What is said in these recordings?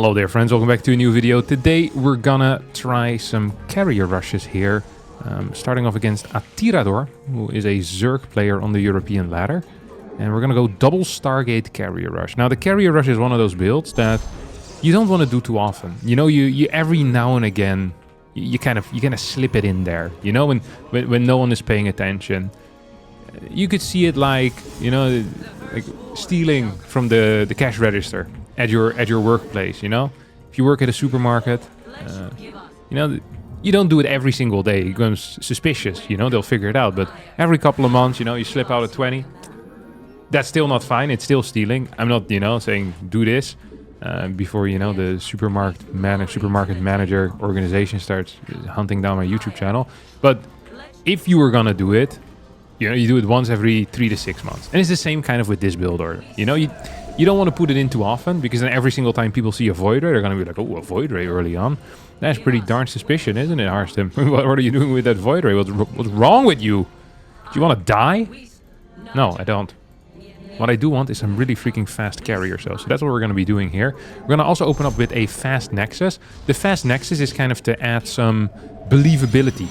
Hello there friends, welcome back to a new video. Today we're gonna try some carrier rushes here. Starting off against Atirador, who is a Zerg player on the European ladder. And we're gonna go double Stargate carrier rush. Now the carrier rush is one of those builds that you don't want to do too often. You know, you every now and again, you kind of slip it in there. You know, when no one is paying attention. You could see it like, you know, like stealing from the cash register at your workplace, you know? If you work at a supermarket, you know, you don't do it every single day. It becomes suspicious, you know, they'll figure it out. But every couple of months, you know, you slip out a 20. That's still not fine. It's still stealing. I'm not, you know, saying do this before, you know, the supermarket manager organization starts hunting down my YouTube channel. But if you were gonna do it, you know, you do it once every 3 to 6 months. And it's the same kind of with this build order. You know, you don't want to put it in too often, because then every single time people see a Void Ray, they're going to be like, oh, a Void Ray early on. That's pretty darn suspicious, isn't it, Harstem? What are you doing with that Void Ray? What's wrong with you? Do you want to die? No, I don't. What I do want is some really freaking fast carrier cells. So that's what we're going to be doing here. We're going to also open up with a fast nexus. The fast nexus is kind of to add some believability.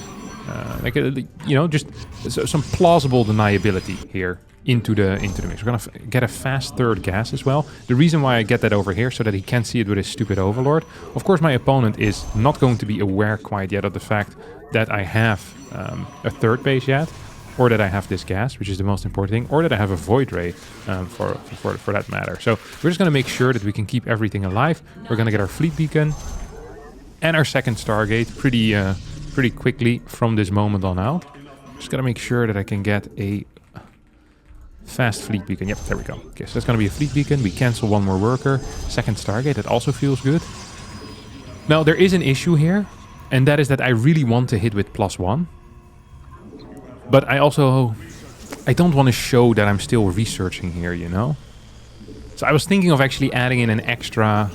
You know, just some plausible deniability here into the mix. We're gonna get a fast third gas as well. The reason why I get that over here so that he can't see it with his stupid overlord. Of course, my opponent is not going to be aware quite yet of the fact that I have a third base yet, or that I have this gas, which is the most important thing, or that I have a Void Ray for that matter. So we're just gonna make sure that we can keep everything alive. We're gonna get our fleet beacon and our second Stargate pretty quickly from this moment on out. Just gotta make sure that I can get a fast fleet beacon. Yep, there we go. Okay, so that's gonna be a fleet beacon. We cancel one more worker. Second Stargate, that also feels good. Now, there is an issue here, and that is that I really want to hit with +1. But I don't want to show that I'm still researching here, you know? So I was thinking of actually adding in an extra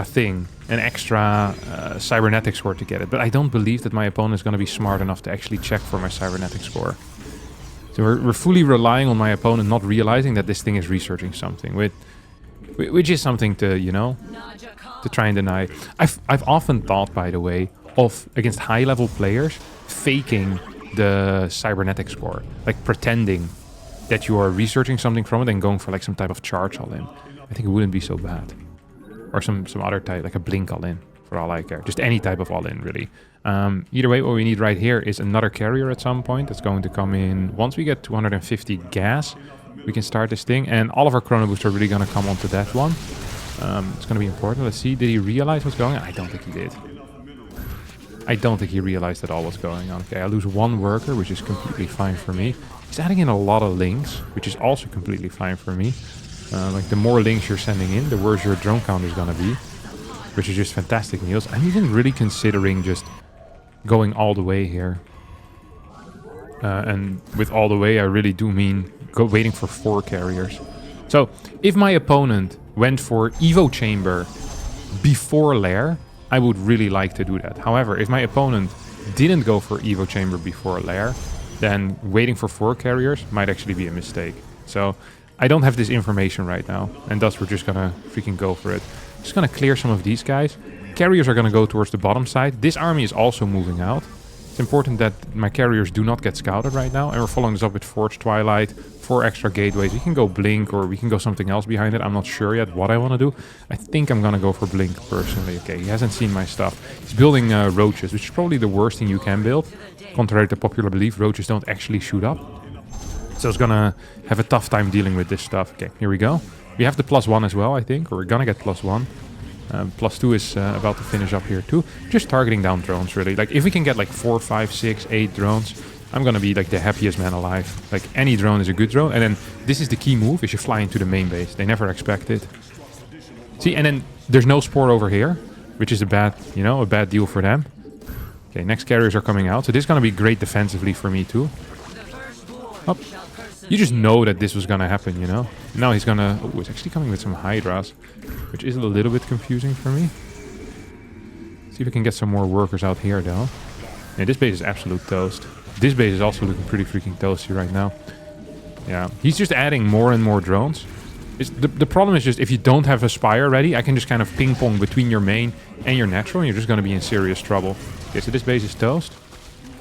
thing. An extra cybernetic score to get it, but I don't believe that my opponent is going to be smart enough to actually check for my cybernetic score. So we're fully relying on my opponent not realizing that this thing is researching something, which is something to, you know, to try and deny. I've often thought, by the way, of against high-level players faking the cybernetic score, like pretending that you are researching something from it and going for like some type of charge all-in. I think it wouldn't be so bad. Or some other type, like a blink all-in, for all I care. Just any type of all-in, really. Either way, what we need right here is another carrier at some point. That's going to come in. Once we get 250 gas, we can start this thing. And all of our chrono boosts are really going to come onto that one. It's going to be important. Let's see. Did he realize what's going on? I don't think he did. I don't think he realized at all what's going on. Okay, I lose one worker, which is completely fine for me. He's adding in a lot of links, which is also completely fine for me. Like the more links you're sending in, the worse your drone count is gonna be, which is just fantastic news. I'm even really considering just going all the way here. And with all the way, I really do mean waiting for 4 carriers. So if my opponent went for Evo Chamber before Lair, I would really like to do that. However, if my opponent didn't go for Evo Chamber before Lair, then waiting for 4 carriers might actually be a mistake. So I don't have this information right now, and thus we're just gonna freaking go for it. Just gonna clear some of these guys. Carriers are gonna go towards the bottom side. This army is also moving out. It's important that my carriers do not get scouted right now, and we're following this up with Forge Twilight, 4 extra gateways. We can go Blink, or we can go something else behind it. I'm not sure yet what I want to do. I think I'm gonna go for Blink personally. Okay, he hasn't seen my stuff. He's building roaches, which is probably the worst thing you can build. Contrary to popular belief, roaches don't actually shoot up. So it's gonna have a tough time dealing with this stuff. Okay, here we go. We have the +1 as well, I think, or we're gonna get +1. +2 is about to finish up here too. Just targeting down drones, really. Like, if we can get like 4, 5, 6, 8 drones, I'm gonna be like the happiest man alive. Like, any drone is a good drone. And then this is the key move, is you fly into the main base. They never expect it. See, and then there's no spore over here, which is a bad, you know, a bad deal for them. Okay, next carriers are coming out. So this is gonna be great defensively for me too. Oh. You just know that this was gonna happen, you know? Now he's gonna... Oh, it's actually coming with some Hydras, which is a little bit confusing for me. See if we can get some more workers out here, though. Yeah, this base is absolute toast. This base is also looking pretty freaking toasty right now. Yeah, he's just adding more and more drones. The problem is just if you don't have a spire ready, I can just kind of ping pong between your main and your natural, and you're just going to be in serious trouble. Okay, so this base is toast.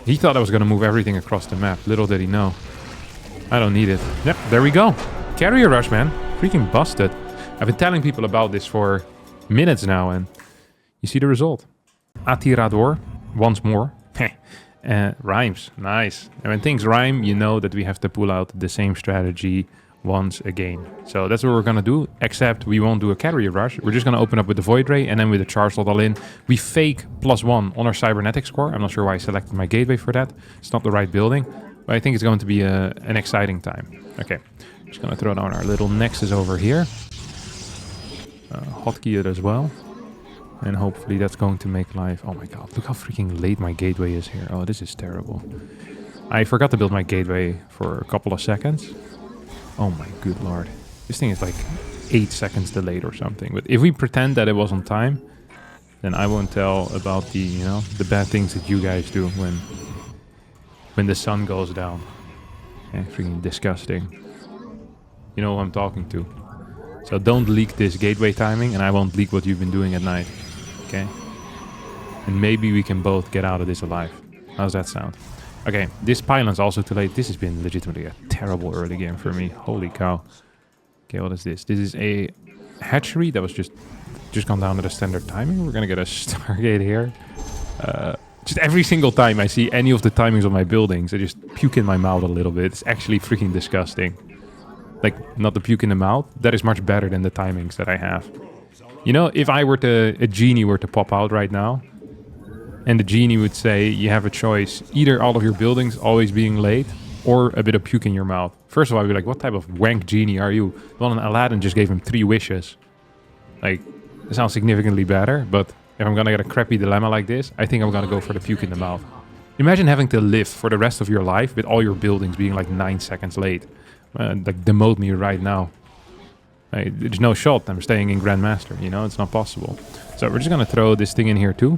He thought I was going to move everything across the map. Little did he know. I don't need it. Yep, there we go. Carrier rush, man. Freaking busted. I've been telling people about this for minutes now, and you see the result. Atirador, once more. Rhymes, nice. And when things rhyme, you know that we have to pull out the same strategy once again. So that's what we're gonna do, except we won't do a carrier rush. We're just gonna open up with the Void Ray, and then with the charge slot all in, we fake +1 on our cybernetic score. I'm not sure why I selected my gateway for that. It's not the right building, but I think it's going to be an exciting time. Okay, just gonna throw down our little Nexus over here. Hotkey it as well. And hopefully that's going to make life... Oh my god, look how freaking late my gateway is here. Oh, this is terrible. I forgot to build my gateway for a couple of seconds. Oh my good lord. This thing is like 8 seconds delayed or something. But if we pretend that it was on time, then I won't tell about the, you know, the bad things that you guys do when the sun goes down. Yeah, freaking disgusting. You know who I'm talking to. So don't leak this gateway timing, and I won't leak what you've been doing at night. Okay? And maybe we can both get out of this alive. How's that sound? Okay, this pylon's also too late. This has been legitimately a terrible early game for me. Holy cow. Okay, what is this? This is a hatchery that was just gone down to the standard timing. We're gonna get a Stargate here. Just every single time I see any of the timings of my buildings, I just puke in my mouth a little bit. It's actually freaking disgusting. Like, not the puke in the mouth. That is much better than the timings that I have. You know, if a genie were to pop out right now, and the genie would say, you have a choice, either all of your buildings always being late, or a bit of puke in your mouth. First of all, I'd be like, what type of wank genie are you? Well, Aladdin just gave him 3 wishes. Like, it sounds significantly better, but if I'm gonna get a crappy dilemma like this, I think I'm gonna go for the puke in the mouth. Imagine having to live for the rest of your life with all your buildings being like 9 seconds late. Like, demote me right now. There's no shot I'm staying in Grandmaster, you know, it's not possible. So we're just gonna throw this thing in here too.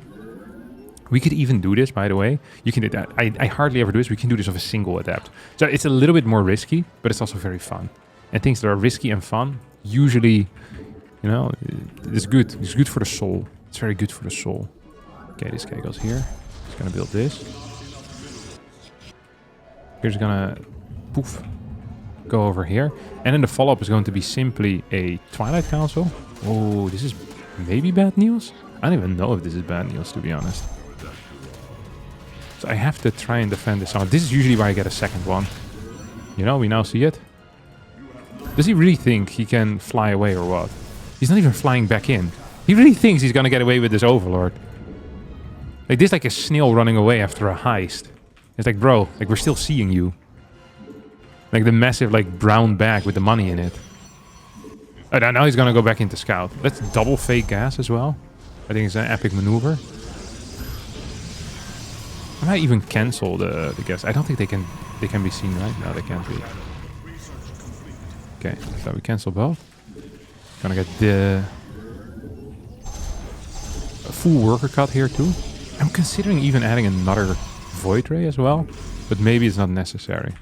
We could even do this, by the way. You can do that. I hardly ever do this. We can do this of a single adapt. So it's a little bit more risky, but it's also very fun. And things that are risky and fun, usually, you know, it's good. It's good for the soul. It's very good for the soul. Okay, this guy goes here. He's gonna build this. Here's gonna poof. Go over here, and then the follow-up is going to be simply a Twilight Council. Oh, this is maybe bad news? I don't even know if this is bad news, to be honest. So I have to try and defend this on. This is usually why I get a second one. You know, we now see it. Does he really think he can fly away or what? He's not even flying back in. He really thinks he's gonna get away with this Overlord. Like, this is like a snail running away after a heist. It's like, bro, like, we're still seeing you. Like the massive, like, brown bag with the money in it. Now he's gonna go back into scout. Let's double fake gas as well. I think it's an epic maneuver. I might even cancel the gas. I don't think they can be seen, right? No, they can't be. Okay, so we cancel both. Gonna get a full worker cut here too. I'm considering even adding another Void Ray as well, but maybe it's not necessary.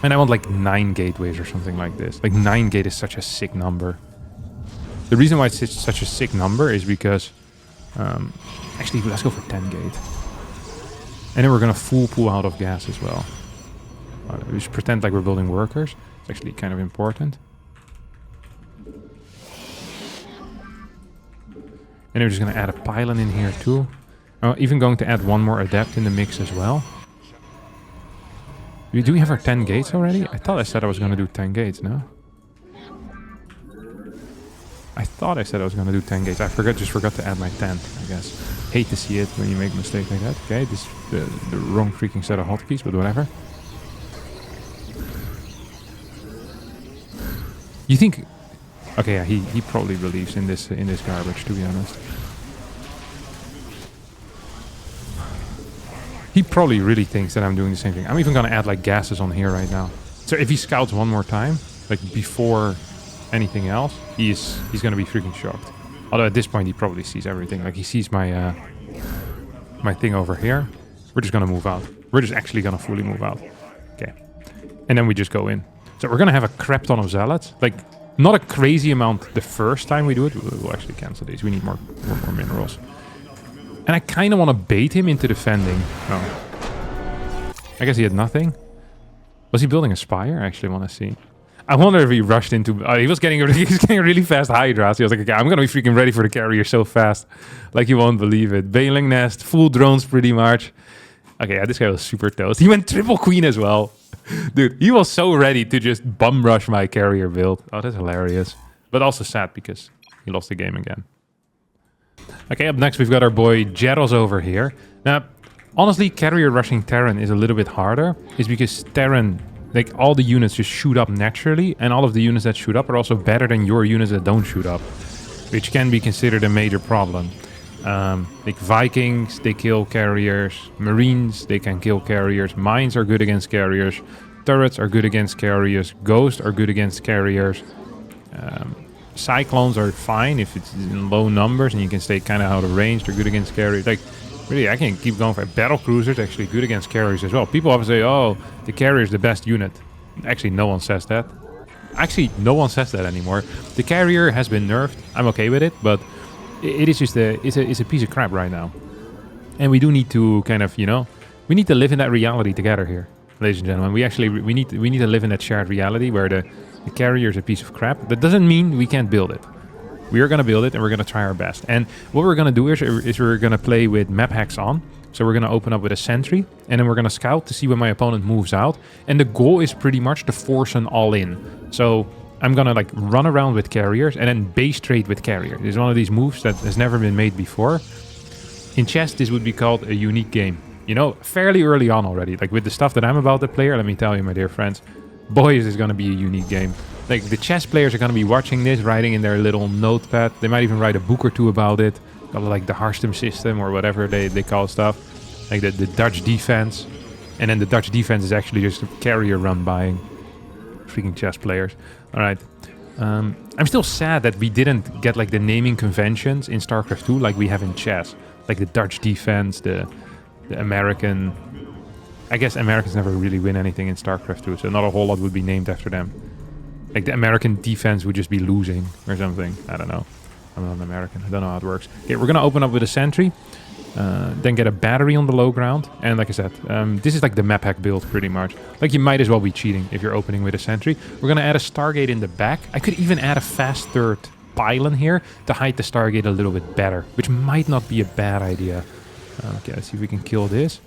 And I want like 9 gateways or something like this. Like 9 gate is such a sick number. The reason why it's such a sick number is because... actually, let's go for 10 gate. And then we're gonna full pull out of gas as well. We should pretend like we're building workers. It's actually kind of important. And we're just gonna add a pylon in here too. I'm even going to add one more adept in the mix as well. Do we have our 10 gates already? I thought I said I was going to do 10 gates, no? I thought I said I was going to do 10 gates. I just forgot to add my 10, I guess. Hate to see it when you make a mistake like that. Okay, this is the wrong freaking set of hotkeys, but whatever. You think... Okay, yeah, he probably believes in this garbage, to be honest. He probably really thinks that I'm doing the same thing. I'm even gonna add like gases on here right now. So if he scouts one more time, like before anything else, he's gonna be freaking shocked. Although at this point he probably sees everything. Like he sees my my thing over here. We're just gonna move out. We're just actually gonna fully move out. Okay. And then we just go in. So So we're going to have a crap ton of zealots. Like, not a crazy amount the first time we do it. We'll actually cancel these. We need more minerals. And I kind of want to bait him into defending. Oh. I guess he had nothing. Was he building a spire? I actually want to see. I wonder if he rushed into... he was getting a really fast Hydra. So he was like, okay, I'm going to be freaking ready for the carrier so fast. Like, you won't believe it. Bailing nest, full drones pretty much. Okay, yeah, this guy was super toast. He went triple queen as well. Dude, he was so ready to just bum rush my carrier build. Oh, that's hilarious. But also sad because he lost the game again. Okay, up next we've got our boy Jeros over here. Now, honestly, carrier rushing Terran is a little bit harder. It's because Terran, like, all the units just shoot up naturally. And all of the units that shoot up are also better than your units that don't shoot up. Which can be considered a major problem. Like Vikings, they kill carriers. Marines, they can kill carriers. Mines are good against carriers. Turrets are good against carriers. Ghosts are good against carriers. Cyclones are fine if it's in low numbers and you can stay kind of out of range. They're good against carriers. Like, really, I can keep going for battle cruisers. Actually good against carriers as well. People often say, oh, the carrier is the best unit. Actually, no one says that. Actually, no one says that anymore. The carrier has been nerfed. I'm okay with it, but it is just it's a piece of crap right now. And we do need to kind of, you know, we need to live in that reality together here, ladies and gentlemen. We need to live in that shared reality where the carrier is a piece of crap. That doesn't mean we can't build it. We are going to build it and we're going to try our best. And what we're going to do is we're going to play with map hacks on. So we're going to open up with a sentry and then we're going to scout to see when my opponent moves out. And the goal is pretty much to force an all-in. So I'm going to like run around with carriers and then base trade with carriers. It's one of these moves that has never been made before. In chess, this would be called a unique game. You know, fairly early on already. Like with the stuff that I'm about to play, let me tell you, my dear friends, boy, is this going to be a unique game. Like the chess players are going to be watching this, writing in their little notepad. They might even write a book or two about it. Got like the Harstem system or whatever they call stuff. Like the Dutch defense. And then the Dutch defense is actually just a carrier run by freaking chess players. All right. I'm still sad that we didn't get like the naming conventions in StarCraft 2 like we have in chess. Like the Dutch defense, the American... I guess Americans never really win anything in StarCraft 2, so not a whole lot would be named after them. Like the American defense would just be losing or something. I don't know. I'm not an American. I don't know how it works. Okay, we're going to open up with a sentry. Then get a battery on the low ground. And like I said, this is like the map hack build pretty much. Like you might as well be cheating if you're opening with a sentry. We're going to add a Stargate in the back. I could even add a fast third pylon here to hide the Stargate a little bit better, which might not be a bad idea. Okay, let's see if we can kill this.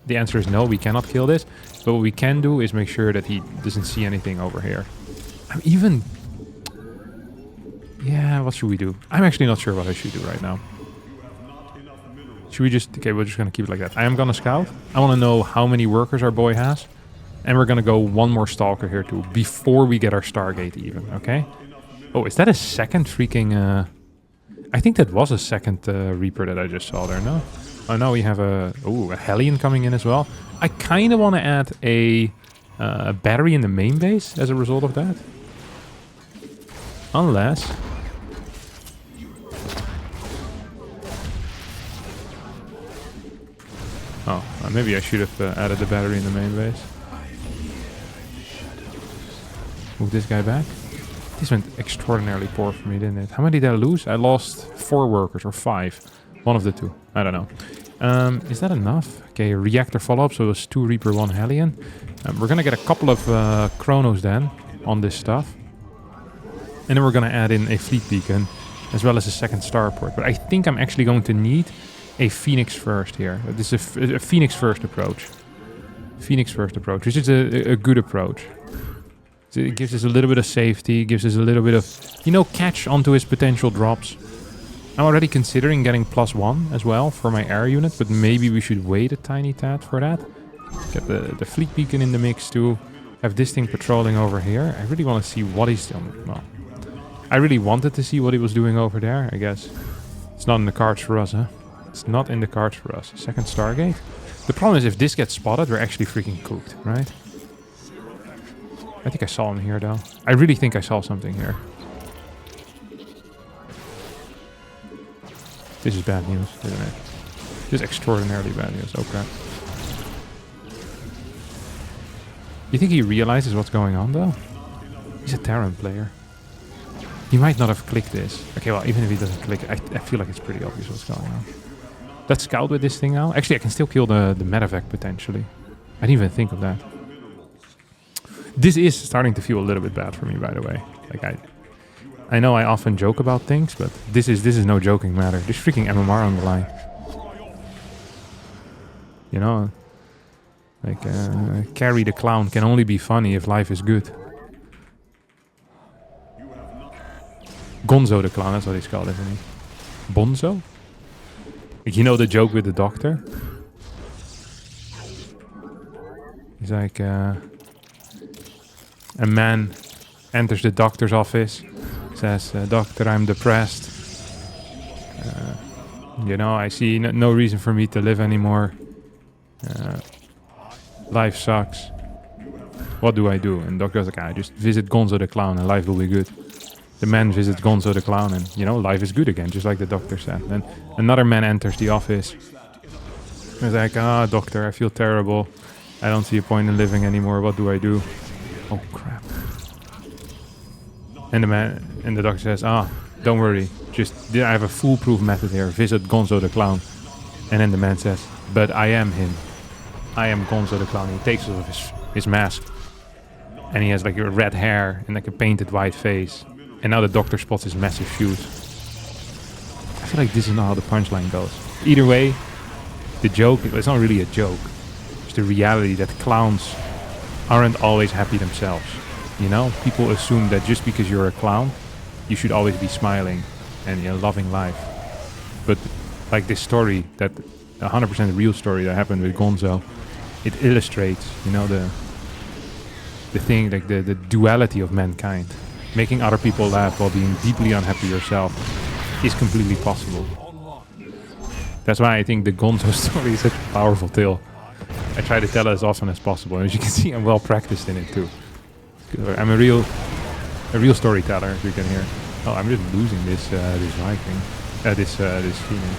The answer is no, we cannot kill this. But what we can do is make sure that he doesn't see anything over here. I'm even... Yeah, what should we do? I'm actually not sure what I should do right now. Should we just... Okay, we're just going to keep it like that. I am going to scout. I want to know how many workers our boy has. And we're going to go one more Stalker here too, before we get our Stargate even, okay? Oh, is that a second freaking... I think that was a second Reaper that I just saw there, no? Oh, now we have a Hellion coming in as well. I kind of want to add a battery in the main base as a result of that. Unless... Oh, maybe I should have added the battery in the main base. Move this guy back. This went extraordinarily poor for me, didn't it? How many did I lose? I lost 4 workers or 5. One of the two. I don't know. Is that enough? Okay, reactor follow-up. So it was 2 Reaper, 1 Hellion. We're going to get a couple of Chronos then on this stuff. And then we're going to add in a fleet beacon as well as a second starport. But I think I'm actually going to need a Phoenix first here. This is a Phoenix first approach. Phoenix first approach, which is a good approach. So it gives us a little bit of safety, gives us a little bit of, you know, catch onto his potential drops. I'm already considering getting +1 as well for my air unit, but maybe we should wait a tiny tad for that. Get the fleet beacon in the mix too. Have this thing patrolling over here. I really want to see what he's doing. Well, I really wanted to see what he was doing over there, I guess. It's not in the cards for us, huh? It's not in the cards for us. Second Stargate. The problem is if this gets spotted, we're actually freaking cooked, right? I think I saw him here, though. I really think I saw something here. This is bad news, isn't it? This is extraordinarily bad news. Oh, crap. You think he realizes what's going on, though? He's a Terran player. He might not have clicked this. Okay, well, even if he doesn't click it, I feel like it's pretty obvious what's going on. Let's scout with this thing now. Actually, I can still kill the medevac potentially. I didn't even think of that. This is starting to feel a little bit bad for me, by the way. Like I know I often joke about things, but this is no joking matter. There's freaking MMR on the line. You know, like Carry the Clown can only be funny if life is good. Gonzo the Clown, that's what he's called, isn't he? Bonzo? Like, you know the joke with the doctor? He's like, a man enters the doctor's office, says, "Doctor, I'm depressed. You know, I see no reason for me to live anymore. Life sucks. What do I do?" And the doctor's like, "I just visit Gonzo the Clown and life will be good." The man visits Gonzo the Clown and, you know, life is good again, just like the doctor said. Then another man enters the office. He's like, "Ah, doctor, I feel terrible. I don't see a point in living anymore. What do I do?" Oh, crap. And the doctor says, "Don't worry. I have a foolproof method here. Visit Gonzo the Clown." And then the man says, "But I am him. I am Gonzo the Clown." He takes off his mask. And he has like red hair and like a painted white face. And now the doctor spots his massive shoes. I feel like this is not how the punchline goes. Either way, the joke, it's not really a joke. It's the reality that clowns aren't always happy themselves. You know, people assume that just because you're a clown, you should always be smiling and, you know, loving life. But like this story, that 100% real story that happened with Gonzo, it illustrates, you know, the thing, like the duality of mankind. Making other people laugh while being deeply unhappy yourself is completely possible. That's why I think the Gonzo story is such a powerful tale. I try to tell it as often as possible. And as you can see, I'm well practiced in it too. I'm a real storyteller, as you can hear. Oh, I'm just losing this Viking, this Phoenix.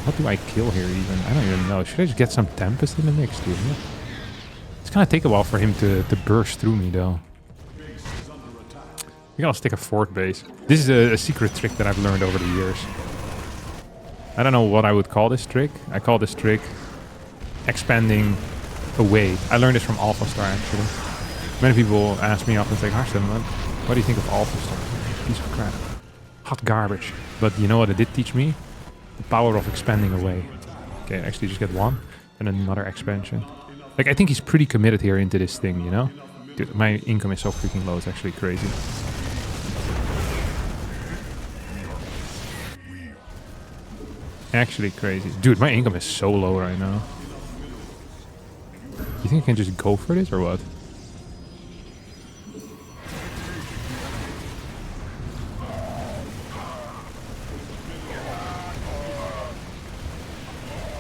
What do I kill here even? I don't even know. Should I just get some Tempest in the mix, dude? It's gonna take a while for him to burst through me, though. Maybe I'll stick a fort base. This is a secret trick that I've learned over the years. I don't know what I would call this trick. I call this trick expanding away. I learned this from Alpha Star, actually. Many people ask me often, like, "Harstem, what do you think of Alpha Star?" Piece of crap. Hot garbage. But you know what it did teach me? The power of expanding away. Okay, actually just get one and another expansion. Like, I think he's pretty committed here into this thing, you know? Dude, my income is so freaking low, it's actually crazy. Actually crazy. Dude, my income is so low right now. You think I can just go for this or what?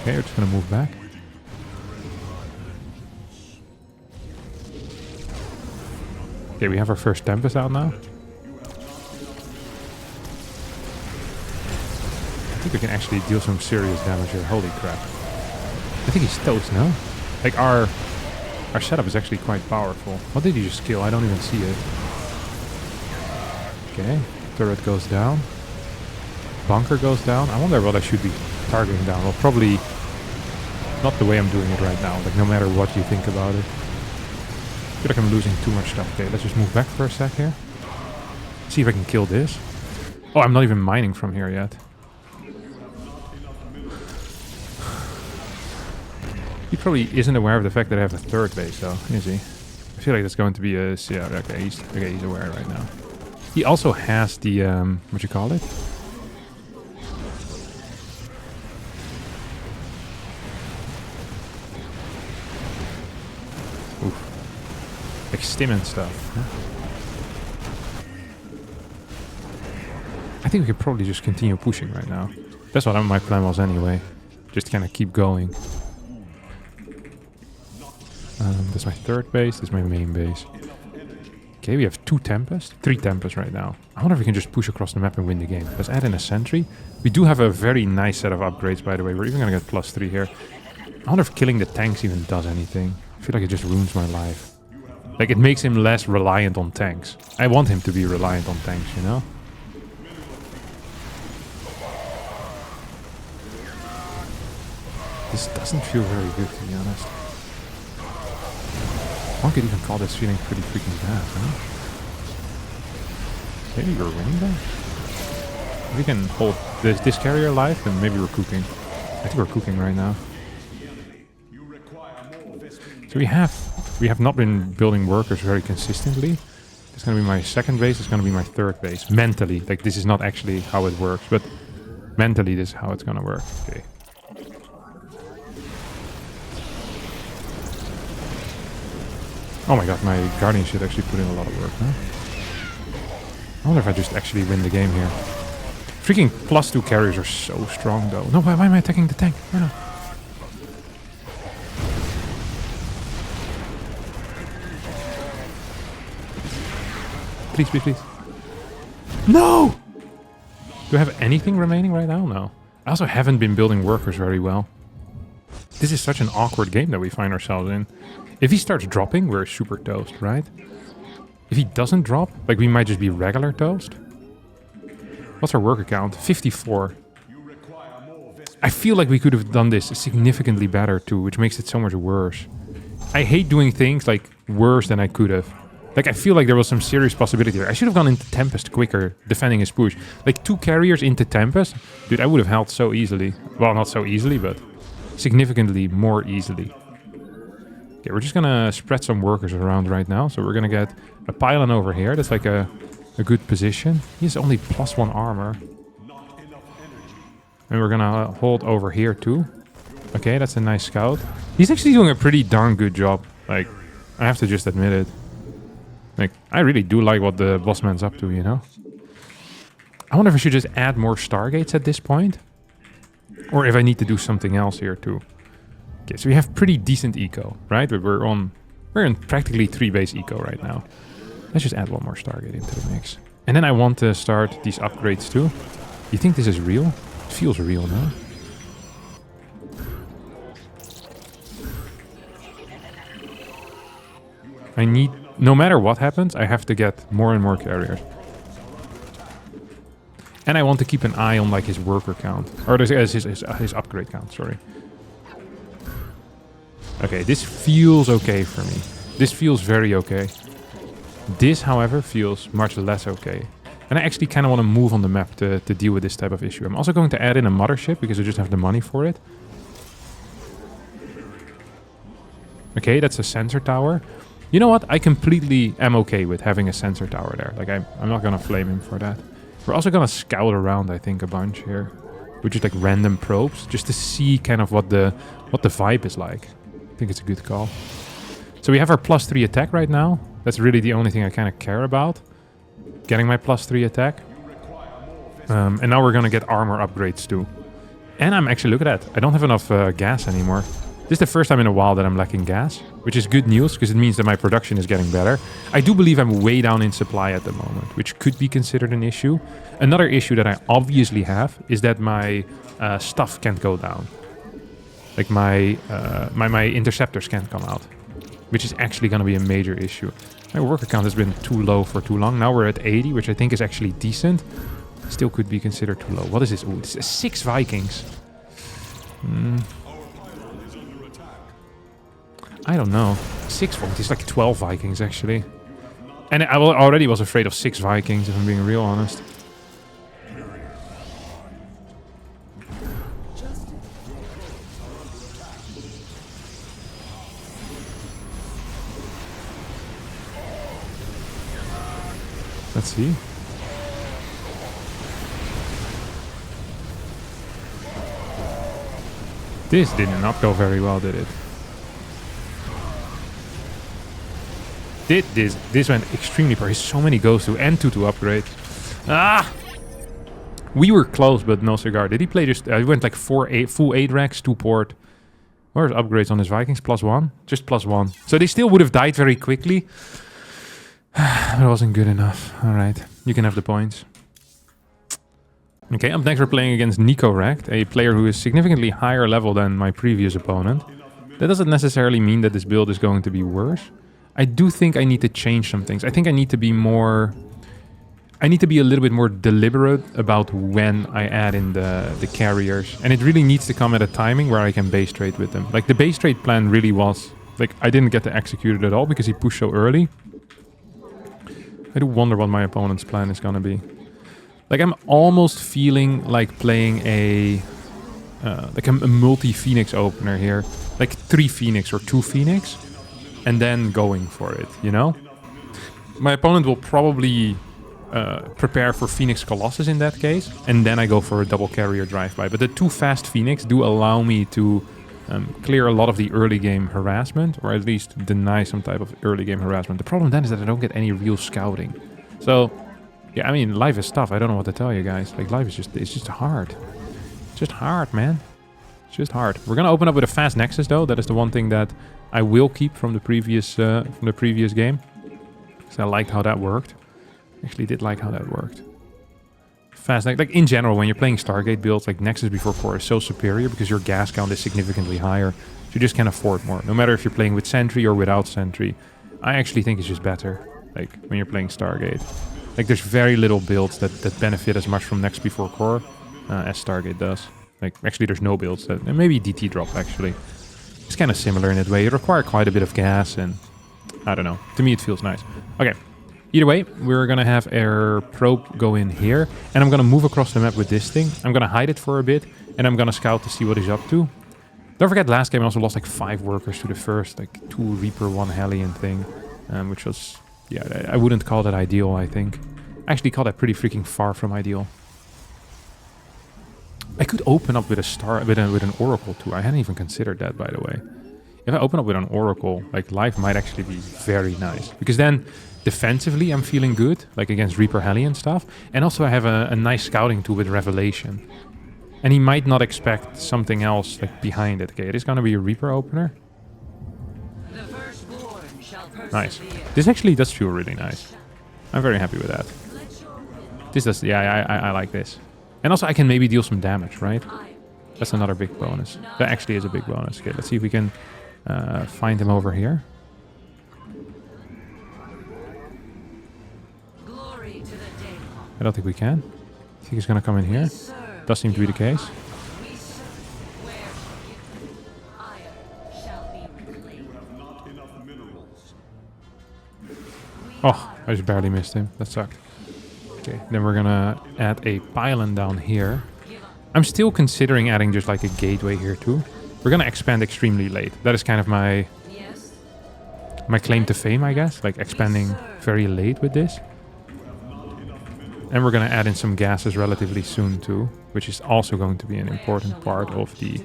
Okay, we're just gonna move back. Okay, we have our first Tempest out now. I think we can actually deal some serious damage here. Holy crap. I think he's toast, no? Like, our setup is actually quite powerful. What did he just kill? I don't even see it. Okay, turret goes down. Bunker goes down. I wonder what I should be targeting down. Well, probably not the way I'm doing it right now. Like, no matter what you think about it. I feel like I'm losing too much stuff. Okay, let's just move back for a sec here. See if I can kill this. Oh, I'm not even mining from here yet. He probably isn't aware of the fact that I have a third base, though, is he? I feel like that's going to be a... Yeah, okay, he's aware right now. He also has the... what you call it? Oof. Like stim and stuff. Huh? I think we could probably just continue pushing right now. That's what my plan was anyway. Just kind of keep going. That's my third base, this is my main base. Okay, we have 3 Tempests right now. I wonder if we can just push across the map and win the game. Let's add in a sentry. We do have a very nice set of upgrades, by the way. We're even gonna get +3 here. I wonder if killing the tanks even does anything. I feel like it just ruins my life. Like, it makes him less reliant on tanks. I want him to be reliant on tanks, you know? This doesn't feel very good, to be honest. One could even call this feeling pretty freaking bad, huh? Maybe we're winning then? If we can hold this carrier alive, then maybe we're cooking. I think we're cooking right now. So we have not been building workers very consistently. It's gonna be my second base, it's gonna be my third base. Mentally, like this is not actually how it works, but mentally this is how it's gonna work. Okay. Oh my god, my Guardian should actually put in a lot of work, huh? I wonder if I just actually win the game here. Freaking +2 carriers are so strong though. No, why am I attacking the tank? No. Please, please, please. No! Do I have anything remaining right now? No. I also haven't been building workers very well. This is such an awkward game that we find ourselves in. If he starts dropping, we're super toast, right? If he doesn't drop, like we might just be regular toast. What's our worker count? 54. I feel like we could have done this significantly better too, which makes it so much worse. I hate doing things like worse than I could have. Like, I feel like there was some serious possibility there. I should have gone into Tempest quicker, defending his push. Like, 2 carriers into Tempest? Dude, I would have held so easily. Well, not so easily, but significantly more easily. Okay, we're just gonna spread some workers around right now. So we're gonna get a pylon over here. That's like a good position. He has only +1 armor. And we're gonna hold over here too. Okay, that's a nice scout. He's actually doing a pretty darn good job. Like, I have to just admit it. Like, I really do like what the bossman's up to, you know? I wonder if I should just add more Stargates at this point. Or if I need to do something else here too. Okay, so we have pretty decent eco, right? We're in practically 3 base eco right now. Let's just add 1 more Stargate into the mix. And then I want to start these upgrades too. You think this is real? It feels real, no? I need... No matter what happens, I have to get more and more carriers. And I want to keep an eye on like his worker count. Or his upgrade count, sorry. Okay, this feels okay for me. This feels very okay. This, however, feels much less okay. And I actually kind of want to move on the map to deal with this type of issue. I'm also going to add in a mothership because I just have the money for it. Okay, that's a sensor tower. You know what? I completely am okay with having a sensor tower there. Like, I'm not going to flame him for that. We're also going to scout around, I think, a bunch here. With just like random probes. Just to see kind of what the vibe is like. I think it's a good call. So we have our +3 attack right now. That's really the only thing I kind of care about. Getting my +3 attack. And now we're going to get armor upgrades too. And I'm actually, look at that. I don't have enough gas anymore. This is the first time in a while that I'm lacking gas, which is good news because it means that my production is getting better. I do believe I'm way down in supply at the moment, which could be considered an issue. Another issue that I obviously have is that my stuff can't go down. Like my interceptors can't come out, which is actually going to be a major issue. My worker count has been too low for too long. Now we're at 80, which I think is actually decent. Still could be considered too low. What is this? Ooh, this is 6 Vikings. I don't know. 6 Vikings. It's like 12 Vikings, actually. And I already was afraid of 6 Vikings, if I'm being real honest. Let's see. This did not go very well, did it? This went extremely poor. So many goes to and 2 to upgrade. Ah! We were close, but no cigar. Did he play just... he went like full 8 racks, 2 port. Where's upgrades on his Vikings? +1? Just +1. So they still would have died very quickly. But it wasn't good enough. Alright, you can have the points. Okay, up next we're playing against Nico Rekt, a player who is significantly higher level than my previous opponent. That doesn't necessarily mean that this build is going to be worse. I do think I need to change some things. I think I need to be more... I need to be a little bit more deliberate about when I add in the carriers. And it really needs to come at a timing where I can base trade with them. Like, the base trade plan really was... Like, I didn't get to execute it at all because he pushed so early. I do wonder what my opponent's plan is gonna be. Like, I'm almost feeling like playing a multi-Phoenix opener here. Like 3 Phoenix or 2 Phoenix. And then going for it, you know? My opponent will probably prepare for Phoenix Colossus in that case. And then I go for a double carrier drive-by. But the 2 fast Phoenix do allow me to clear a lot of the early game harassment. Or at least deny some type of early game harassment. The problem then is that I don't get any real scouting. So... yeah, I mean, life is tough. I don't know what to tell you guys. Like, life is it's just hard. It's just hard, man. It's just hard. We're gonna open up with a fast Nexus, though. That is the one thing that I will keep from the previous game. So I liked how that worked. Actually, did like how that worked. Fast, like in general, when you're playing Stargate builds, like Nexus before core is so superior because your gas count is significantly higher. So you just can afford more. No matter if you're playing with Sentry or without Sentry. I actually think it's just better. Like, when you're playing Stargate. Like, there's very little builds that benefit as much from Next before core as Stargate does. Like, actually, there's no builds that... And maybe DT drop, actually. It's kind of similar in that way. You require quite a bit of gas, and... I don't know. To me, it feels nice. Okay. Either way, we're going to have our probe go in here. And I'm going to move across the map with this thing. I'm going to hide it for a bit. And I'm going to scout to see what he's up to. Don't forget, last game I also lost like 5 workers to the first, like 2 Reaper, 1 Hellion thing. Which was... yeah, I wouldn't call that ideal, I think. I actually call that pretty freaking far from ideal. I could open up with a star, with an Oracle too. I hadn't even considered that, by the way. If I open up with an Oracle, like, life might actually be very nice. Because then, defensively, I'm feeling good, like against Reaper Hellion stuff. And also I have a nice scouting tool with Revelation. And he might not expect something else, like, behind it. Okay, it is gonna be a Reaper opener. Nice. This actually does feel really nice. I'm very happy with that. This does... yeah, I like this. And also I can maybe deal some damage, right? That's another big bonus. That actually is a big bonus. Okay, let's see if we can find him over here. I don't think we can. I think he's gonna come in here. Does seem to be the case. Oh, I just barely missed him. That sucked. Okay, then we're gonna add a pylon down here. I'm still considering adding just like a gateway here too. We're gonna expand extremely late. That is kind of my claim to fame, I guess. Like, expanding very late with this. And we're gonna add in some gases relatively soon too, which is also going to be an important part of the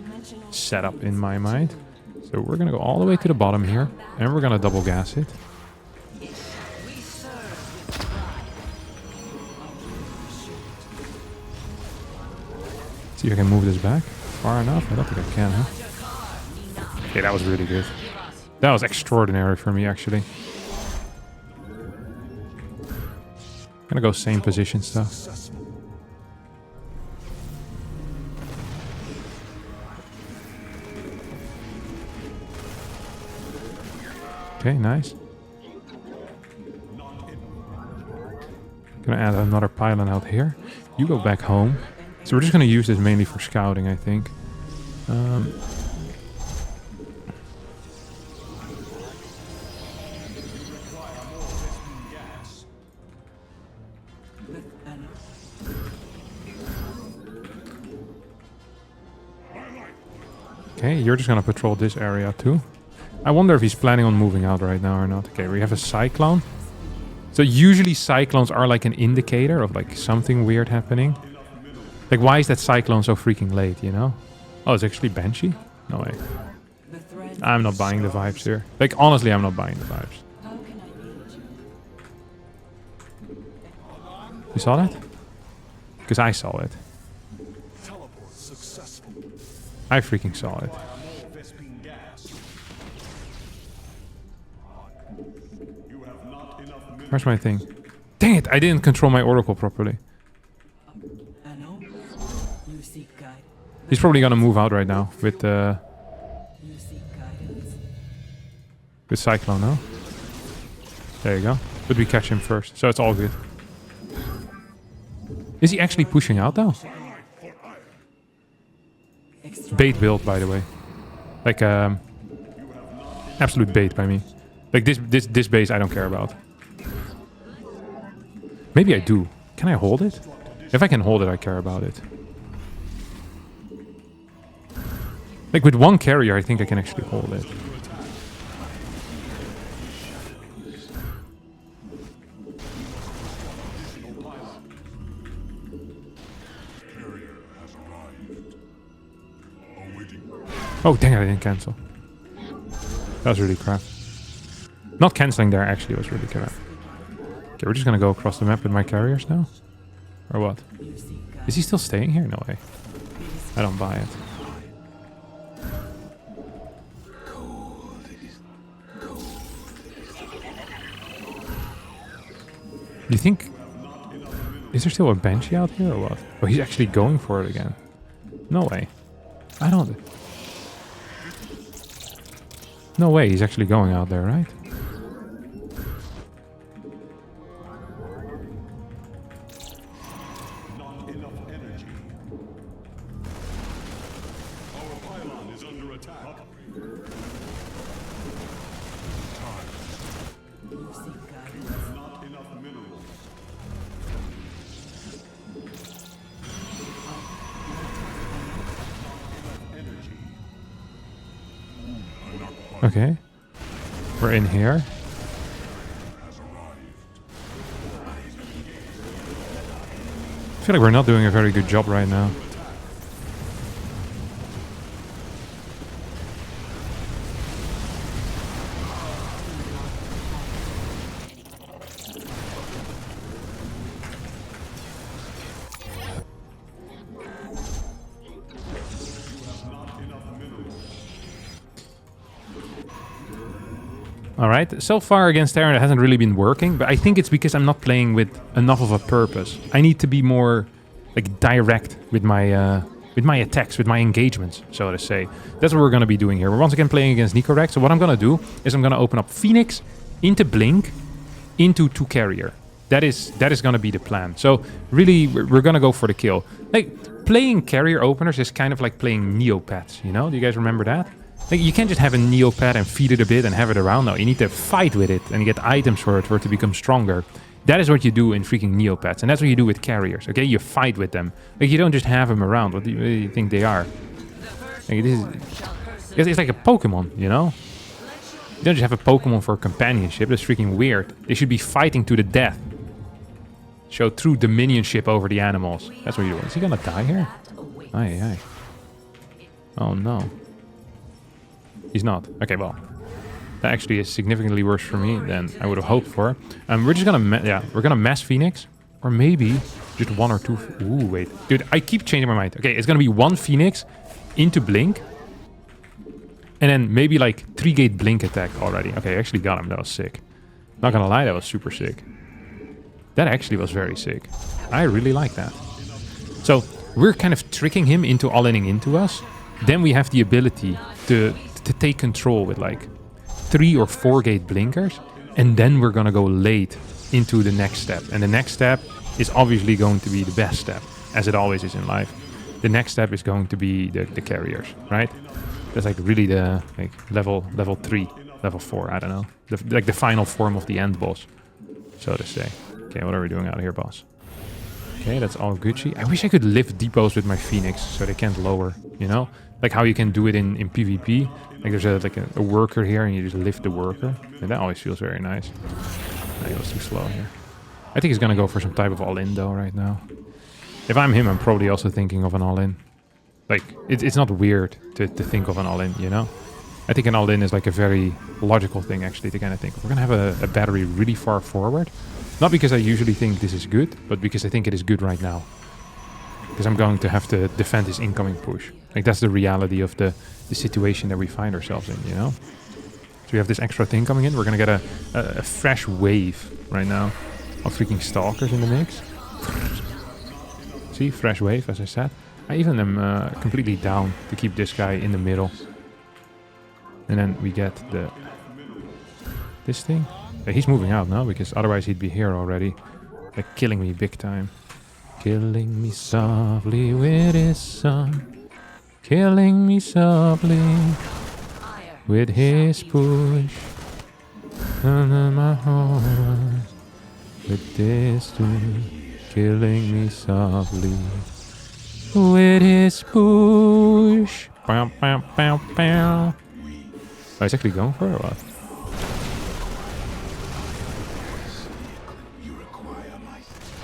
setup in my mind. So we're gonna go all the way to the bottom here, and we're gonna double gas it. See if I can move this back far enough. I don't think I can, huh? Okay, that was really good. That was extraordinary for me, actually. I'm gonna go same position stuff. Okay, nice. Gonna add another pylon out here. You go back home. So we're just gonna use this mainly for scouting, I think. Okay, you're just gonna patrol this area too. I wonder if he's planning on moving out right now or not. Okay, we have a cyclone. So usually cyclones are like an indicator of like something weird happening. Like, why is that cyclone so freaking late, you know? Oh, it's actually Banshee? No way. I'm not buying the vibes here. Like, honestly, I'm not buying the vibes. You saw that? Because I saw it. I freaking saw it. Where's my thing? Dang it, I didn't control my Oracle properly. He's probably gonna move out right now with Cyclone, no? There you go. But we catch him first, so it's all good. Is he actually pushing out though? Bait build, by the way. Like, absolute bait by me. Like this base I don't care about. Maybe I do. Can I hold it? If I can hold it, I care about it. Like with one carrier, I think I can actually hold it. Oh, dang it, I didn't cancel. That was really crap. Not cancelling there actually was really crap. Okay, we're just gonna go across the map with my carriers now? Or what? Is he still staying here? No way. I don't buy it. Do you think... Is there still a Banshee out here or what? Oh, he's actually going for it again. No way. I don't... No way, he's actually going out there, right? Not enough energy. Our pylon is under attack. Not enough minerals. Okay. We're in here. I feel like we're not doing a very good job right now. Alright, so far against Terran it hasn't really been working, but I think it's because I'm not playing with enough of a purpose. I need to be more like direct with my attacks, with my engagements, so to say. That's what we're going to be doing here. We're once again playing against Nicorek, so what I'm going to do is I'm going to open up Phoenix into Blink into 2 carrier. That is going to be the plan. So really, we're going to go for the kill. Like, playing carrier openers is kind of like playing Neopets, you know? Do you guys remember that? Like, you can't just have a Neopet and feed it a bit and have it around. No, you need to fight with it and get items for it to become stronger. That is what you do in freaking Neopets. And that's what you do with carriers, okay? You fight with them. Like, you don't just have them around. What do you think they are? Like, it's like a Pokemon, you know? You don't just have a Pokemon for companionship. That's freaking weird. They should be fighting to the death. Show true dominionship over the animals. That's what you're doing. Is he gonna die here? Aye, aye. Oh, no. He's not. Okay, well, that actually is significantly worse for me than I would have hoped for. We're just gonna, we're gonna mass Phoenix, or maybe just 1 or 2. Ooh, wait, dude, I keep changing my mind. Okay, it's gonna be 1 Phoenix into Blink, and then maybe like 3-gate Blink attack already. Okay, I actually got him. That was sick. Not gonna lie, that was super sick. That actually was very sick. I really like that. So we're kind of tricking him into all-inning into us. Then we have the ability to take control with like 3 or 4-gate blinkers, and then we're gonna go late into the next step. And the next step is obviously going to be the best step, as it always is in life. The next step is going to be the carriers, right? That's like really the like level 3, level 4, I don't know. Like the final form of the end boss, so to say. Okay, what are we doing out here, boss? Okay, that's all Gucci. I wish I could lift depots with my Phoenix so they can't lower, you know? Like how you can do it in PvP. Like there's a worker here and you just lift the worker. And that always feels very nice. No, he was too slow here. I think he's gonna go for some type of all-in though right now. If I'm him, I'm probably also thinking of an all-in. Like, it's not weird to think of an all-in, you know? I think an all-in is like a very logical thing actually to kind of think of. We're gonna have a battery really far forward. Not because I usually think this is good, but because I think it is good right now. Because I'm going to have to defend this incoming push. Like, that's the reality of the situation that we find ourselves in, you know? So we have this extra thing coming in. We're going to get a fresh wave right now of freaking stalkers in the mix. See? Fresh wave, as I said. I even am completely down to keep this guy in the middle. And then we get this thing. He's moving out now, because otherwise he'd be here already. Like, killing me big time. Killing me softly with his son. Killing me softly with his push. Under my horn. With this tune. Killing me softly with his push. Bow, bow, bow, bow. Oh, he's actually going for it or what?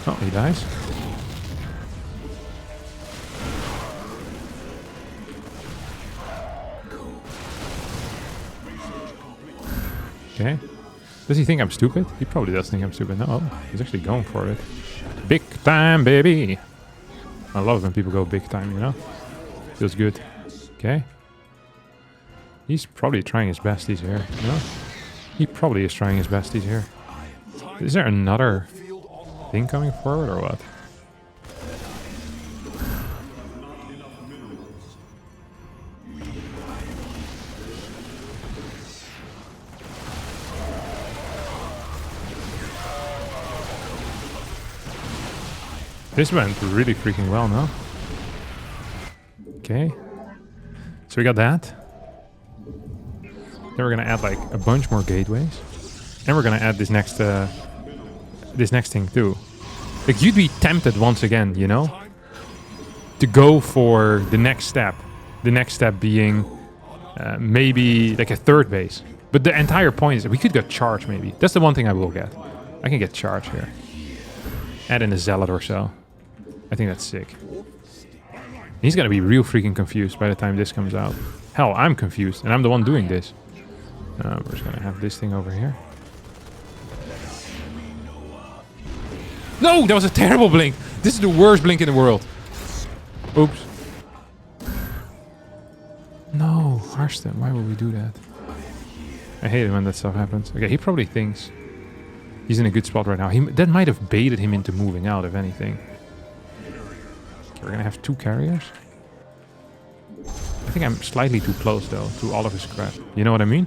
Oh, he dies. Okay. Does he think I'm stupid? He probably does think I'm stupid. No, he's actually going for it. Big time, baby! I love when people go big time, you know? Feels good. Okay. He's probably trying his best, he's here, you know? He probably is trying his best, he's here. Is there another thing coming forward or what? This went really freaking well, no? Okay. So we got that. Then we're gonna add like a bunch more gateways. And we're gonna add this next thing too. Like, you'd be tempted once again, you know? To go for the next step. The next step being maybe like a third base. But the entire point is that we could get charge maybe. That's the one thing I will get. I can get charge here. Add in a zealot or so. I think that's sick. He's gonna be real freaking confused by the time this comes out. Hell, I'm confused, and I'm the one doing this. We're just gonna have this thing over here. No, that was a terrible blink. This is the worst blink in the world. Oops. No, Harstem, why would we do that? I hate it when that stuff happens. Okay, he probably thinks he's in a good spot right now. That might have baited him into moving out, if anything. We're gonna have 2 carriers. I think I'm slightly too close though to all of his crap. You know what I mean?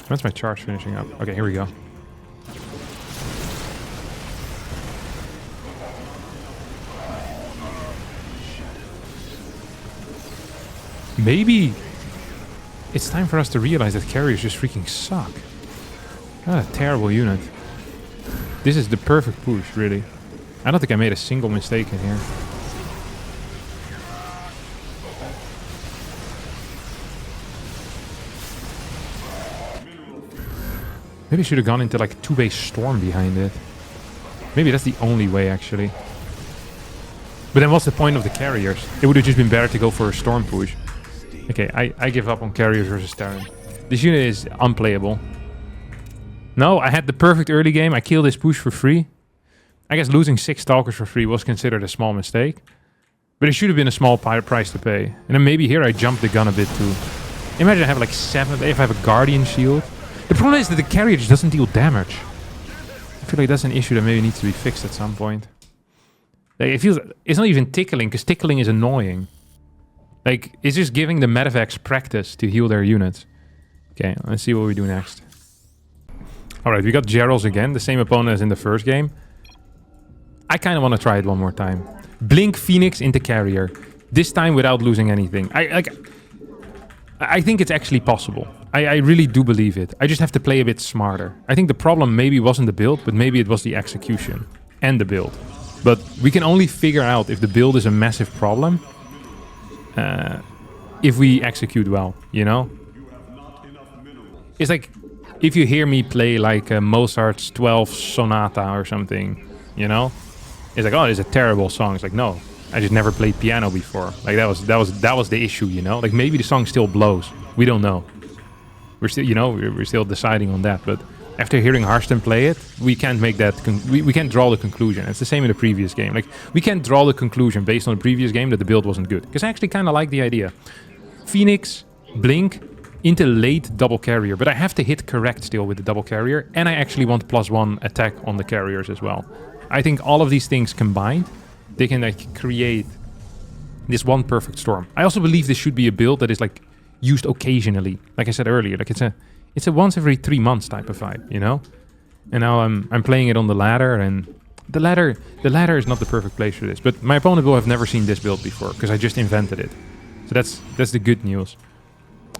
When's my charge finishing up? Okay, here we go. Maybe it's time for us to realize that carriers just freaking suck. What a terrible unit. This is the perfect push, really. I don't think I made a single mistake in here. Maybe I should have gone into like 2-base storm behind it. Maybe that's the only way, actually. But then what's the point of the carriers? It would have just been better to go for a storm push. Okay, I give up on carriers versus Terran. This unit is unplayable. No, I had the perfect early game. I killed this push for free. I guess losing 6 Stalkers for free was considered a small mistake. But it should have been a small price to pay. And then maybe here I jumped the gun a bit too. Imagine I have like 7, if I have a Guardian Shield. The problem is that the carrier just doesn't deal damage. I feel like that's an issue that maybe needs to be fixed at some point. Like, it feels, it's not even tickling, because tickling is annoying. Like, it's just giving the medevacs practice to heal their units. Okay, let's see what we do next. Alright, we got Gerals again, the same opponent as in the first game. I kind of want to try it one more time. Blink Phoenix into carrier. This time without losing anything. I think it's actually possible. I really do believe it. I just have to play a bit smarter. I think the problem maybe wasn't the build, but maybe it was the execution. And the build. But we can only figure out if the build is a massive problem if we execute well, you know? It's like if you hear me play like Mozart's 12th Sonata or something, you know? It's like, oh, it's a terrible song. It's like, no, I just never played piano before. Like that was the issue, you know? Like maybe the song still blows. We don't know. We're still, you know, we're still deciding on that. But after hearing Harstem play it, we can't make that. We can't draw the conclusion. It's the same in the previous game. Like we can't draw the conclusion based on the previous game that the build wasn't good. Because I actually kind of like the idea. Phoenix, Blink into late double carrier, but I have to hit correct still with the double carrier, and I actually want +1 attack on the carriers as well. I think all of these things combined, they can like create this one perfect storm. I also believe this should be a build that is like used occasionally. Like I said earlier, like it's a once every 3 months type of vibe, you know? And now I'm playing it on the ladder, and the ladder is not the perfect place for this. But my opponent will have never seen this build before, because I just invented it. So that's the good news.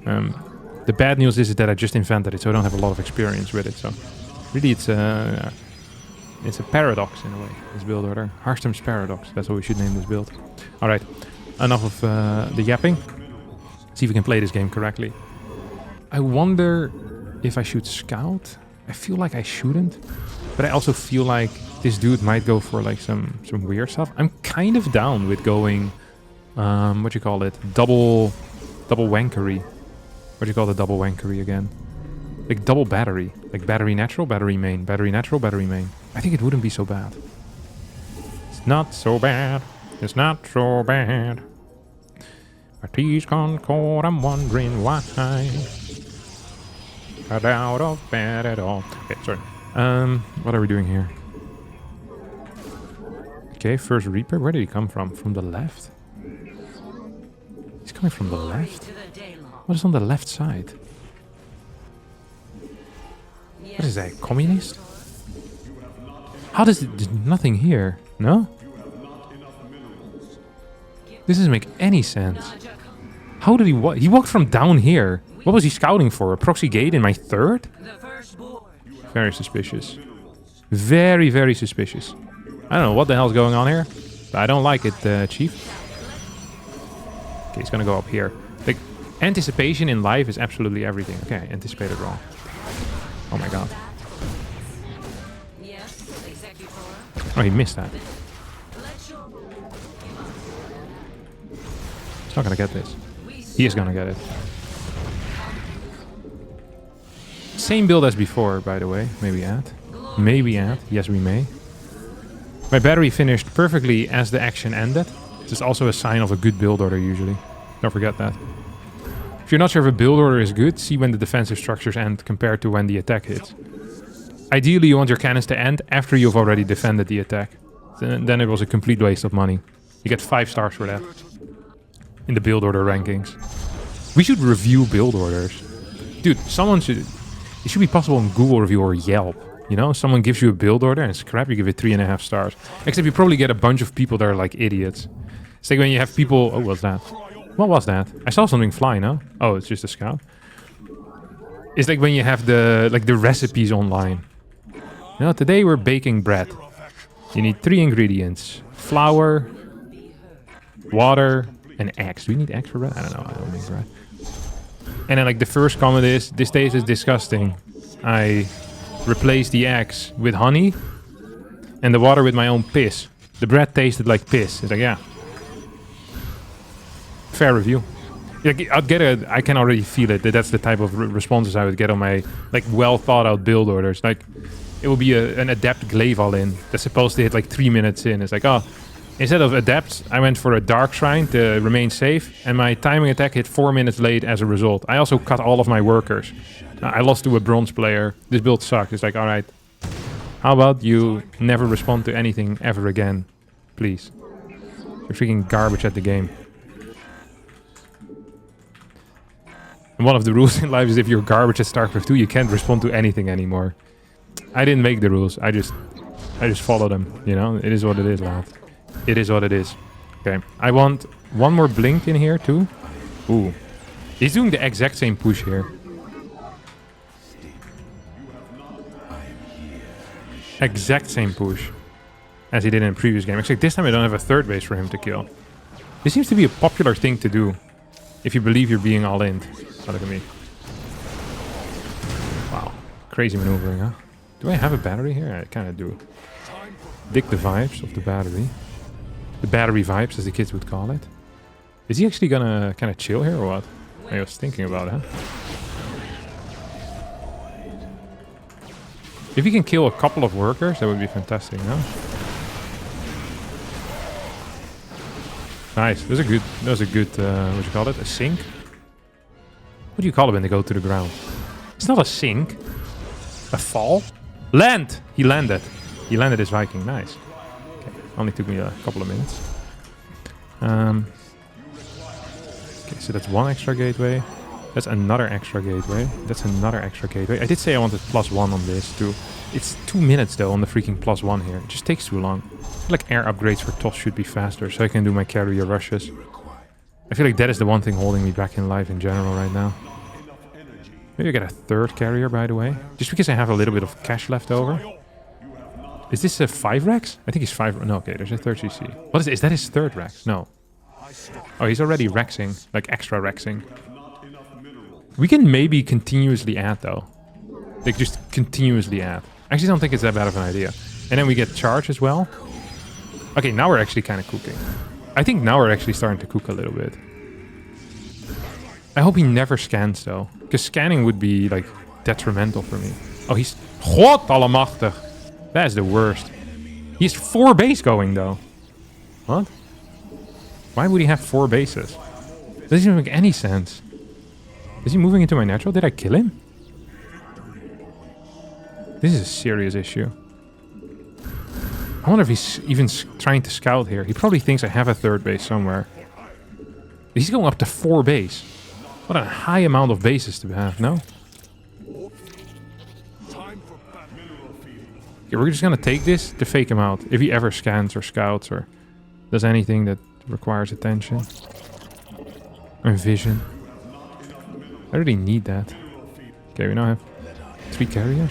The bad news is that I just invented it, so I don't have a lot of experience with it. So really, it's a paradox in a way, this build order. Harstem's paradox. That's what we should name this build. All right, enough of the yapping. See if we can play this game correctly. I wonder if I should scout. I feel like I shouldn't, but I also feel like this dude might go for like some weird stuff. I'm kind of down with going, what do you call it? Double wankery. What do you call the double wankery again? Like double battery. Like battery natural, battery main. Battery natural, battery main. I think it wouldn't be so bad. It's not so bad. It's not so bad. My tea's gone cold, I'm wondering why. Not out of bed at all. Okay, sorry. What are we doing here? Okay, first Reaper. Where did he come from? From the left? He's coming from the left? What is on the left side? What is that, communist? How does it... There's nothing here, no? This doesn't make any sense. How did he walk? He walked from down here. What was he scouting for? A proxy gate in my third? Very suspicious. Very, very suspicious. I don't know what the hell's going on here. But I don't like it, Chief. Okay, he's gonna go up here. Like, anticipation in life is absolutely everything. Okay, I anticipated wrong. Oh my god. Oh, he missed that. He's not gonna get this. He is gonna get it. Same build as before, by the way. Maybe add. Maybe add. Yes, we may. My battery finished perfectly as the action ended. This is also a sign of a good build order, usually. Don't forget that. If you're not sure if a build order is good, see when the defensive structures end compared to when the attack hits. Ideally, you want your cannons to end after you've already defended the attack. Then it was a complete waste of money. You get 5 stars for that. In the build order rankings. We should review build orders. Dude, someone should... It should be possible on Google Review or Yelp. You know, someone gives you a build order and it's crap, you give it 3.5 stars. Except you probably get a bunch of people that are like idiots. It's like when you have people... Oh, what's that? What was that? I saw something fly, no? Oh, it's just a scout. It's like when you have the recipes online. You know, today we're baking bread. You need 3 ingredients. Flour, water, and eggs. Do you need eggs for bread? I don't know. I don't make bread. And then like the first comment is, this taste is disgusting. I replaced the eggs with honey and the water with my own piss. The bread tasted like piss. It's like, yeah. Fair review. Like, I can already feel it. That's the type of responses I would get on my like well thought out build orders. Like it will be an adept glaive all in that's supposed to hit like 3 minutes in. It's like, oh, instead of adept, I went for a dark shrine to remain safe, and my timing attack hit 4 minutes late as a result. I also cut all of my workers. I lost to a bronze player. This build sucked. It's like, alright, how about you never respond to anything ever again, please? You're freaking garbage at the game. And one of the rules in life is if you're garbage at StarCraft 2, you can't respond to anything anymore. I didn't make the rules. I just follow them, you know? It is what it is, lad. It is what it is. Okay, I want one more blink in here too. Ooh. He's doing the exact same push here. Exact same push as he did in the previous game. Except this time I don't have a third base for him to kill. This seems to be a popular thing to do if you believe you're being all in. Oh, look at me. Wow. Crazy maneuvering, huh? Do I have a battery here? I kind of do. Dig the vibes of the battery. The battery vibes, as the kids would call it. Is he actually gonna kind of chill here or what? I was thinking about it, huh? If he can kill a couple of workers, that would be fantastic, no? Nice. That was a good, what do you call it? A sink? What do you call it when they go to the ground? It's not a sink. A fall? Land! He landed. He landed his Viking. Nice. Okay. Only took me a couple of minutes. Okay, so that's one extra gateway. That's another extra gateway. That's another extra gateway. I did say I wanted +1 on this too. It's 2 minutes though on the freaking +1 here. It just takes too long. I feel like air upgrades for TOS should be faster so I can do my carrier rushes. I feel like that is the one thing holding me back in life in general right now. Maybe I get a third carrier, by the way. Just because I have a little bit of cash left over. Is this a 5 Rex? I think he's 5. No, okay, there's a third CC. What is it? Is that his third Rex? No. Oh, he's already Rexing. Like extra Rexing. We can maybe continuously add, though. Like, just continuously add. I actually don't think it's that bad of an idea. And then we get charge as well. Okay, now we're actually kind of cooking. I think now we're actually starting to cook a little bit. I hope he never scans, though. Because scanning would be, like, detrimental for me. Oh, he's... God allemachtig. That is the worst. He has 4 base going, though. What? Why would he have 4 bases? Doesn't even make any sense. Is he moving into my natural? Did I kill him? This is a serious issue. I wonder if he's even trying to scout here. He probably thinks I have a third base somewhere. He's going up to 4 base. What a high amount of bases to have, no? Okay, we're just gonna take this to fake him out. If he ever scans or scouts or does anything that requires attention. Or vision. I really need that. Okay, we now have 3 carriers.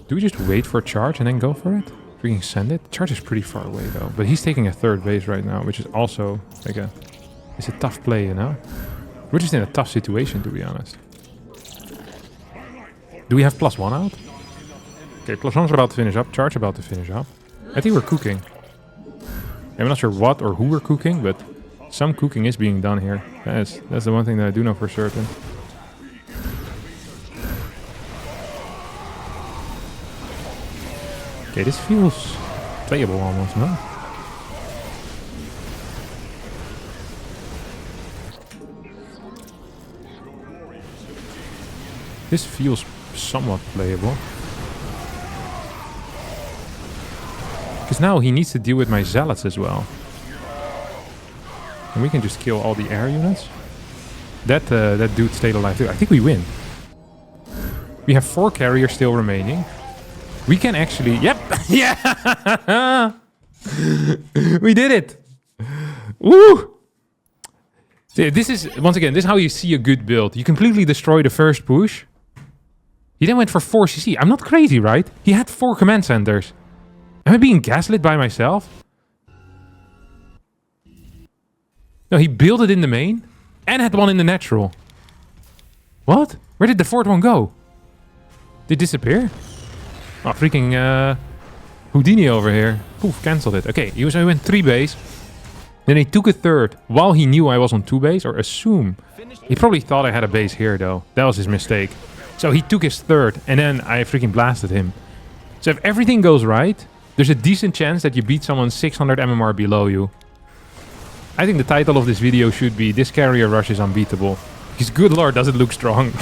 Do we just wait for a charge and then go for it? We can send it. The charge is pretty far away though. But he's taking a third base right now, which is also like it's a tough play, you know? We're just in a tough situation, to be honest. Do we have +1 out? Okay, +1's about to finish up. Charge about to finish up. I think we're cooking. I'm not sure what or who we're cooking, but some cooking is being done here. That's the one thing that I do know for certain. Okay, this feels playable almost, no? This feels somewhat playable. Because now he needs to deal with my zealots as well. And we can just kill all the air units. That dude stayed alive too. I think we win. We have 4 carriers still remaining. We can actually... Yep! Yeah! We did it! Woo! See, this is... Once again, this is how you see a good build. You completely destroy the first push. He then went for 4 CC. I'm not crazy, right? He had 4 command centers. Am I being gaslit by myself? No, he built it in the main and had one in the natural. What? Where did the 4th one go? Did it disappear? Oh, freaking Houdini over here. Poof, cancelled it. Okay, he went 3 base. Then he took a 3rd while he knew I was on 2 base, or assume. He probably thought I had a base here, though. That was his mistake. So he took his 3rd, and then I freaking blasted him. So if everything goes right, there's a decent chance that you beat someone 600 MMR below you. I think the title of this video should be, "This carrier rush is unbeatable." Because good lord, does it look strong.